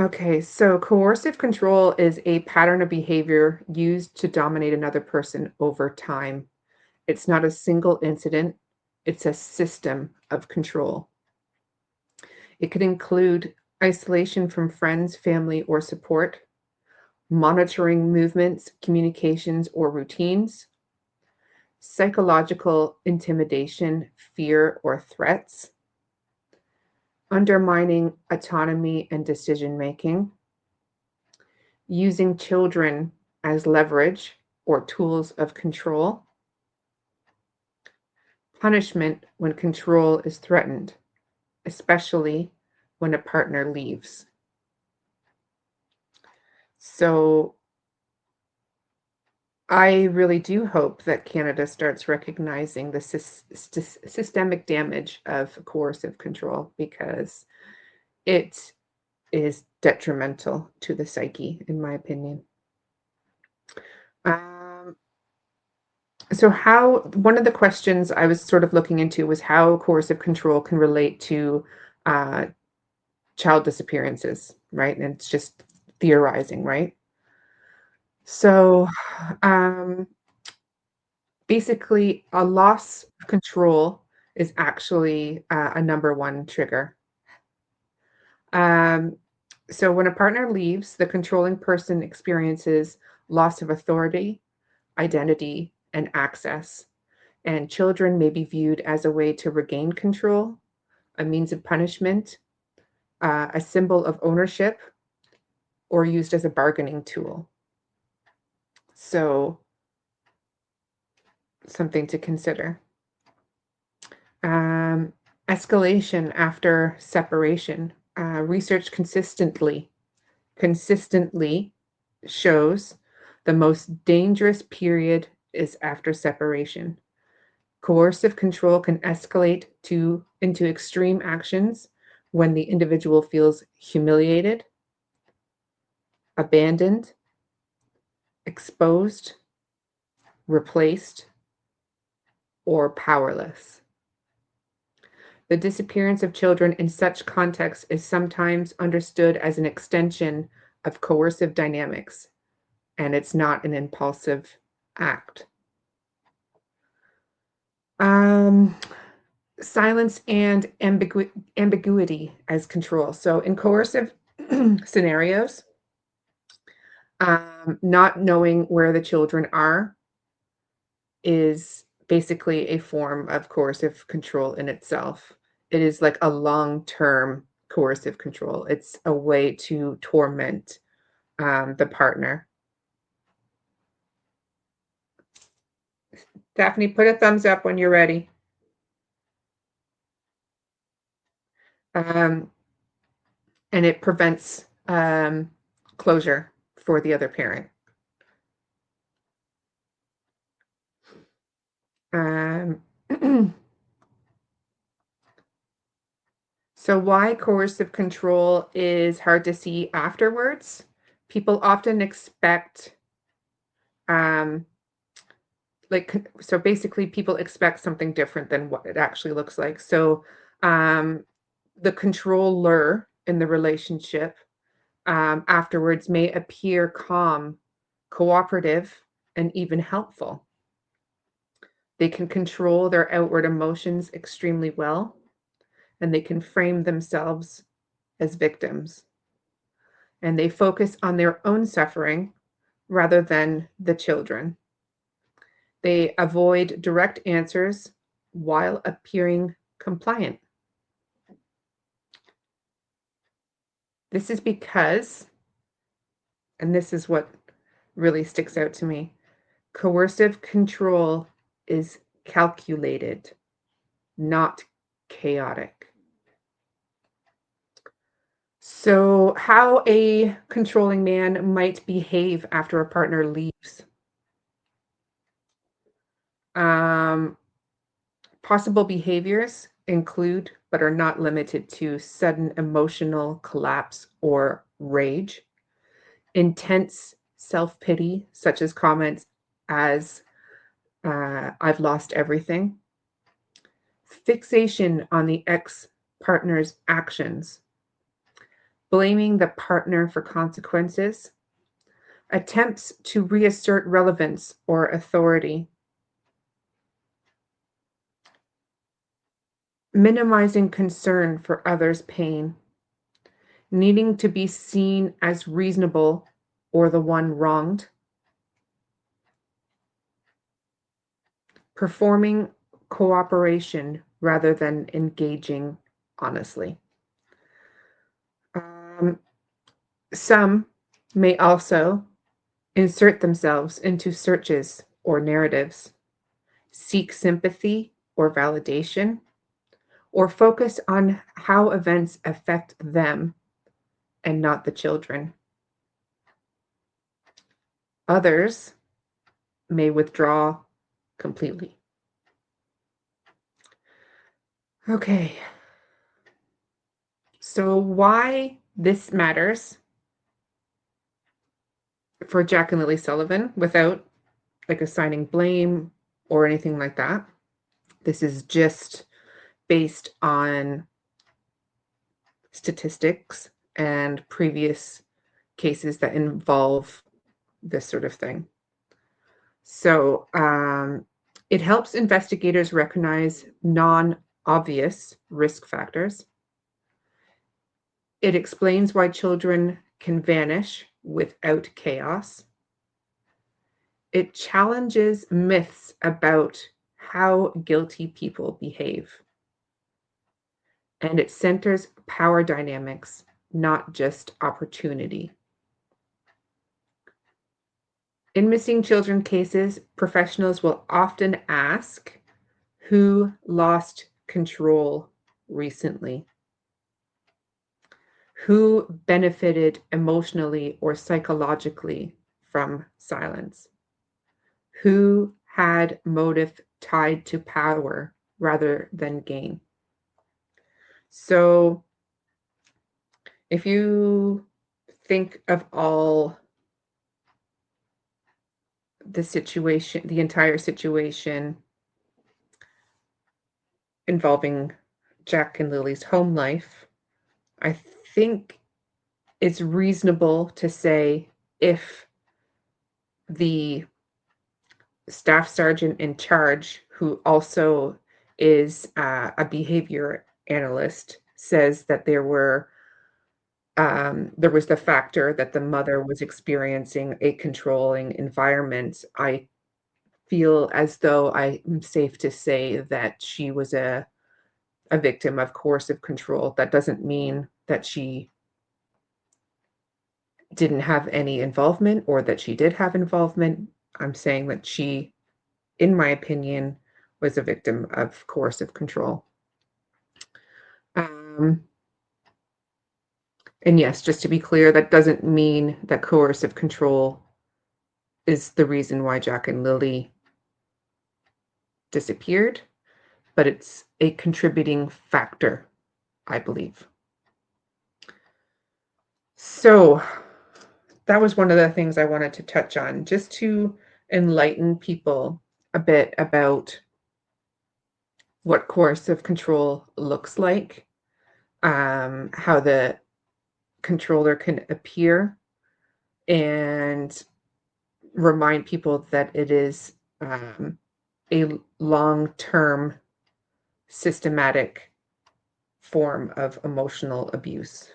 Okay, so coercive control is a pattern of behavior used to dominate another person over time. It's not a single incident, it's a system of control. It could include isolation from friends, family, or support, monitoring movements, communications, or routines, psychological intimidation, fear, or threats, undermining autonomy and decision making, using children as leverage or tools of control, punishment when control is threatened, especially when a partner leaves. So I really do hope that Canada starts recognizing the systemic damage of coercive control because it is detrimental to the psyche, in my opinion. Um, so, how one of the questions I was sort of looking into was how coercive control can relate to uh, child disappearances, right? And it's just theorizing, right? So, um, basically, a loss of control is actually a number one trigger. Um, so, when a partner leaves, the controlling person experiences loss of authority, identity, and access. And children may be viewed as a way to regain control, a means of punishment, a symbol of ownership, or used as a bargaining tool. So, something to consider. Um, Escalation after separation. Research consistently shows the most dangerous period is after separation. Coercive control can escalate into extreme actions when the individual feels humiliated, abandoned, exposed, replaced, or powerless. The disappearance of children in such contexts is sometimes understood as an extension of coercive dynamics, and it's not an impulsive act. Um, Silence and ambiguity as control. So, in coercive scenarios, not knowing where the children are is basically a form of coercive control in itself. It is like a long-term coercive control. It's a way to torment the partner. Daphne, put a thumbs up when you're ready. Um, and it prevents closure for the other parent. Um, So why coercive control is hard to see afterwards? People often expect, um, so basically people expect something different than what it actually looks like. So um, the controller in the relationship afterwards may appear calm, cooperative, and even helpful. They can control their outward emotions extremely well, and they can frame themselves as victims. And they focus on their own suffering rather than the children. They avoid direct answers while appearing compliant. This is because, and this is what really sticks out to me, coercive control is calculated, not chaotic. So, how a controlling man might behave after a partner leaves. Um, Possible behaviors include, but are not limited to, sudden emotional collapse or rage, intense self pity, such as comments as, I've lost everything, fixation on the ex partner's actions, blaming the partner for consequences, attempts to reassert relevance or authority, minimizing concern for others' pain, needing to be seen as reasonable or the one wronged, performing cooperation rather than engaging honestly. Um, some may also insert themselves into searches or narratives, seek sympathy or validation, or focus on how events affect them and not the children. Others may withdraw completely. Okay, so why this matters for Jack and Lily Sullivan without like assigning blame or anything like that. This is just based on statistics and previous cases that involve this sort of thing. So it helps investigators recognize non-obvious risk factors. It explains why children can vanish without chaos. It challenges myths about how guilty people behave. And it centers power dynamics, not just opportunity. In missing children cases, professionals will often ask who lost control recently, who benefited emotionally or psychologically from silence, who had motive tied to power rather than gain. So if you think of all the situation, the entire situation involving Jack and Lily's home life, I think it's reasonable to say if the staff sergeant in charge, who also is a behavior analyst, says that there was the factor that the mother was experiencing a controlling environment. I feel as though I'm safe to say that she was a victim of coercive control. That doesn't mean that she didn't have any involvement or that she did have involvement. I'm saying that she, in my opinion, was a victim of coercive control. Um, and yes, just to be clear, that doesn't mean that coercive control is the reason why Jack and Lily disappeared, but it's a contributing factor, I believe. So that was one of the things I wanted to touch on, just to enlighten people a bit about what coercive control looks like, how the controller can appear, and remind people that it is a long-term systematic form of emotional abuse.